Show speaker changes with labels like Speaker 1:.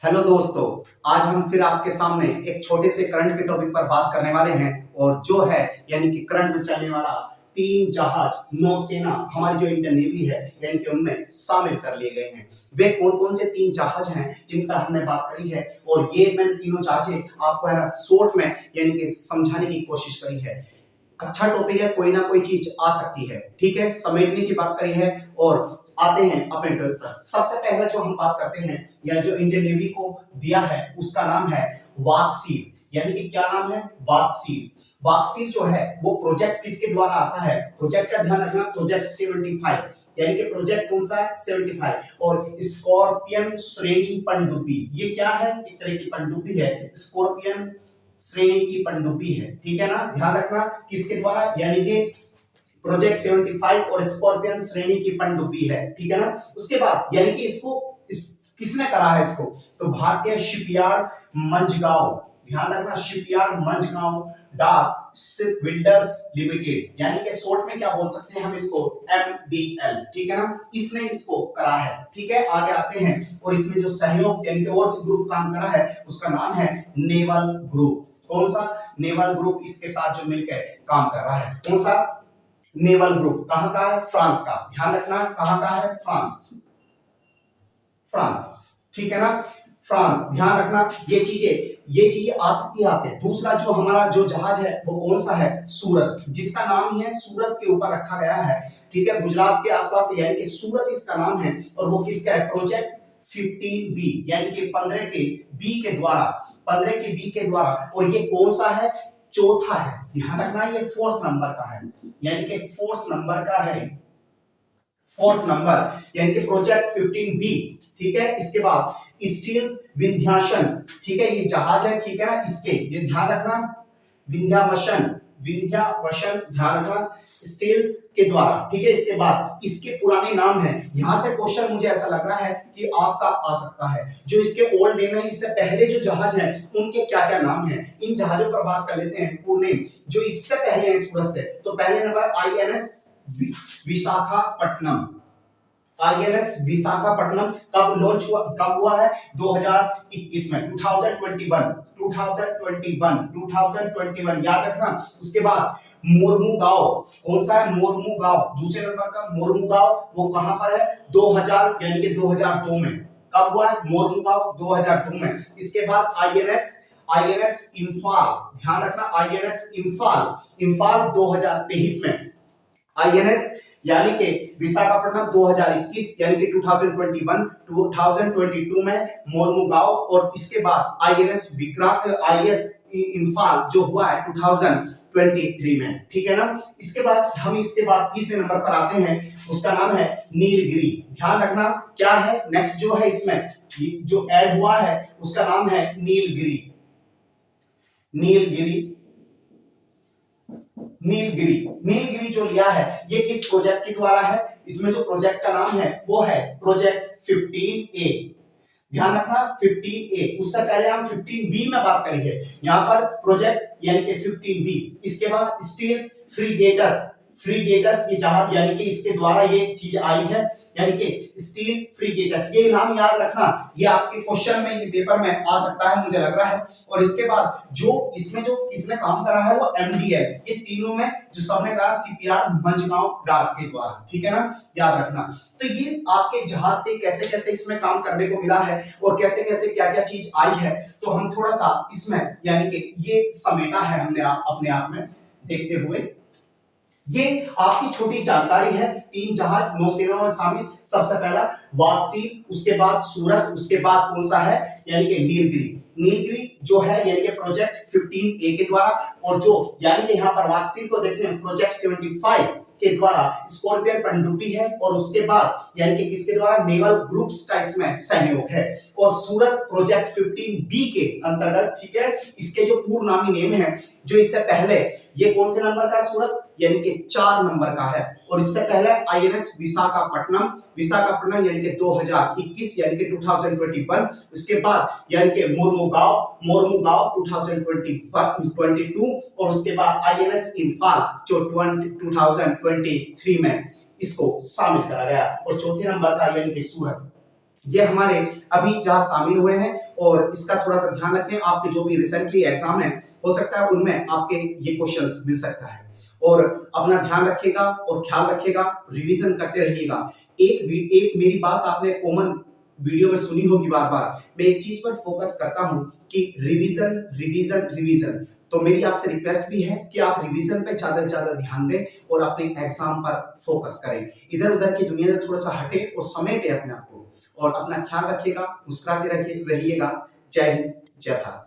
Speaker 1: Hello दोस्तों, आज हम फिर आपके सामने एक छोटे से करंट के टॉपिक पर बात करने वाले हैं और जो है यानी कि करंट में चलने वाला तीन जहाज नौसेना हमारी जो इंडियन नेवी है यानी कि उनमें शामिल कर लिए गए हैं। वे कौन कौन से तीन जहाज हैं जिन पर हमने बात करी है और ये मैंने तीनों जहाजें आपको है ना शॉर्ट में यानी कि समझाने की कोशिश करी है। अच्छा टॉपिक है, कोई ना कोई चीज आ सकती है, ठीक है। समेटने की बात करी है और आते हैं अपने टॉपिक पर। सबसे पहला जो हम बात करते हैं या जो इंडियन नेवी को दिया है उसका नाम है वागसीर, यानी कि क्या नाम है? वागसीर। वागसीर जो है वो प्रोजेक्ट किसके द्वारा आता है? प्रोजेक्ट का ध्यान रखना, प्रोजेक्ट 75, यानी कि प्रोजेक्ट कौन सा है? 75। और स्कॉर्पियन श्रेणी पनडुब्बी, ये क्या है? एक तरह की पनडुब्बी है, स्कॉर्पियन श्रेणी की पनडुब्बी है, ठीक है ना। ध्यान रखना किसके द्वारा, यानी कि प्रोजेक्ट 75 और स्कॉर्पियन श्रेणी की पनडुब्बी है, ठीक है ना। उसके बाद यानी कि किसने करा है इसको? तो भारतीय शिपयार्ड मंझगांव, ध्यान रखना, शिपयार्ड मंझगांव डाक शिप बिल्डर्स लिमिटेड, यानी कि शॉर्ट में क्या बोल सकते हैं हम इसको? एमडीएल, ठीक है ना। इसने इसको करा है, ठीक है। आगे आते हैं और इसमें जो सहयोग यानी कि और ग्रुप काम करा है उसका नाम है नेवल ग्रुप। कौन सा? नेवल ग्रुप इसके साथ जो मिलकर काम कर रहा है। कौन सा? Naval group. कहां का है? फ्रांस का। ध्यान रखना कहां का है? फ्रांस, फ्रांस, ठीक है ना। फ्रांस, ध्यान रखना ये चीजें आ सकती है आपके। दूसरा जो हमारा जो जहाज है वो कौन सा है? सूरत, जिसका नाम ही है सूरत के ऊपर रखा गया है, ठीक है। गुजरात के आसपास यानी कि सूरत इसका नाम है और वो किसका है? प्रोजेक्ट 15B, यानी कि 15 के बी के द्वारा, 15 के बी के द्वारा। और ये कौन सा है? चौथा है। ध्यान रखना ये फोर्थ नंबर का है, यानी कि फोर्थ नंबर का है, फोर्थ नंबर, यानी कि प्रोजेक्ट 15B, ठीक है। इसके बाद स्टील विंध्याचल, ठीक है, ये जहाज है, ठीक है ना। इसके ये ध्यान रखना विंध्यावसन, विंध्यावसन, ध्यान रखना स्टील के द्वारा, ठीक है। इसके बाद इसके पुराने नाम है, यहां से क्वेश्चन मुझे ऐसा लग रहा है कि आपका आ सकता है। जो इसके ओल्ड नेम है, इससे पहले जो जहाज है उनके क्या क्या नाम है, इन जहाजों पर बात कर लेते हैं। पूर्ण नेम जो इससे पहले है सूरत से, तो पहले number INS Visakhapatnam. INS Visakhapatnam कब लॉन्च हुआ, कब हुआ है? 2021 में, 2021 याद रखना। उसके बाद मोरमुगांव, कौन सा है? मोरमुगांव, दूसरे नंबर का मोरमुगांव, वो कहां पर है? 2000 यानी कि 2002 में। कब हुआ है? मोरमुगांव 2002 में। इसके बाद आईएनएस इंफाल, ध्यान रखना आईएनएस इंफाल, इंफाल 2023 में। आईएनएस यानी कि विशाखापट्टनम 2021 यानी कि 2022 में मोरमुगांव। और इसके बाद आईएनएस विक्रांत, आईएस इंफाल जो हुआ है 2023 में, ठीक है ना। इसके बाद हम इसके बाद तीसरे नंबर पर आते हैं, उसका नाम है नीलगिरी। ध्यान रखना क्या है नेक्स्ट जो है इसमें जो ऐड हुआ है उसका नाम है नीलगिरी, नीलगिरी, नीलगिरी। नीलगिरी जो लिया है ये किस प्रोजेक्ट के द्वारा है? इसमें जो प्रोजेक्ट का नाम है वो है प्रोजेक्ट 15A। ध्यान रखना 15A, उससे पहले हम 15B में बात करी है, यहाँ पर प्रोजेक्ट यानी कि 15B। इसके बाद स्टील फ्रीगेटस, फ्रीगेटस ये जहाज यानी कि इसके द्वारा ये चीज आई है, यानी कि स्टील फ्रीगेटस। ये नाम याद रखना, ये आपके क्वेश्चन में, ये पेपर में आ सकता है मुझे लग रहा है। और इसके बाद जो इसमें जो किसने काम करा है वो एमडीएल, ये तीनों में जो सबने कहा शिपयार्ड मंझगांव डाक के द्वारा, ठीक है ना, याद रखना। तो ये आपके जहाज से कैसे कैसे इसमें काम करने को मिला है और कैसे कैसे क्या क्या चीज आई है, तो हम थोड़ा सा इसमें यानी कि ये समेटा है हमने अपने आप में देखते हुए। ये आपकी छोटी जानकारी है। तीन जहाज नौसेना में शामिल, सबसे पहला वागसीर, उसके बाद सूरत, उसके बाद कौन सा है? यानी कि नीलगिरी। नीलगिरी जो है यानी कि प्रोजेक्ट 15A के द्वारा, और जो यानी कि यहाँ पर वागसीर को देखते हैं प्रोजेक्ट 75 के द्वारा स्कॉर्पियन पनडुब्बी है, और उसके बाद यानी कि किसके द्वारा? नेवल ग्रुप्स का इसमें सहयोग है। और सूरत प्रोजेक्ट 15B के अंतर्गत, ठीक है, इसके जो पूर्ण नामी नेम है जो इससे पहले, ये कौन से नंबर का है? सूरत यानी कि 4 नंबर का है। और इससे पहले आईएनएस विशाखापट्टनम, विशाखापट्टनम यानी कि 2021 यानी कि 2021। उसके बाद यानी कि मोरमुगांव, मोरमुगांव 2022। और उसके बाद आईएनएस इंफाल जो 2023 में इसको शामिल करा गया। और चौथे नंबर का यानी कि सूरत। ये हमारे अभी जहां शामिल हुए हैं और इसका थोड़ा सा ध्यान रखें। आपके जो भी रिसेंटली एग्जाम है, हो सकता है उनमें आपके ये क्वेश्चंस मिल सकता है। और अपना ध्यान रखिएगा और ख्याल रखिएगा, रिवीजन करते रहिएगा। एक मेरी बात आपने कॉमन वीडियो में सुनी होगी बार बार, मैं एक चीज पर फोकस करता हूं कि रिवीजन रिवीजन रिवीजन। तो मेरी आपसे रिक्वेस्ट भी है कि आप रिवीजन पे ज्यादा से ज्यादा ध्यान दें और अपने एग्जाम पर फोकस करें। इधर उधर की दुनिया से थोड़ा सा हटे और समेटे अपने आप को, और अपना ख्याल रखिएगा, मुस्कुराते रहिएगा। जय हिंद, जय भारत।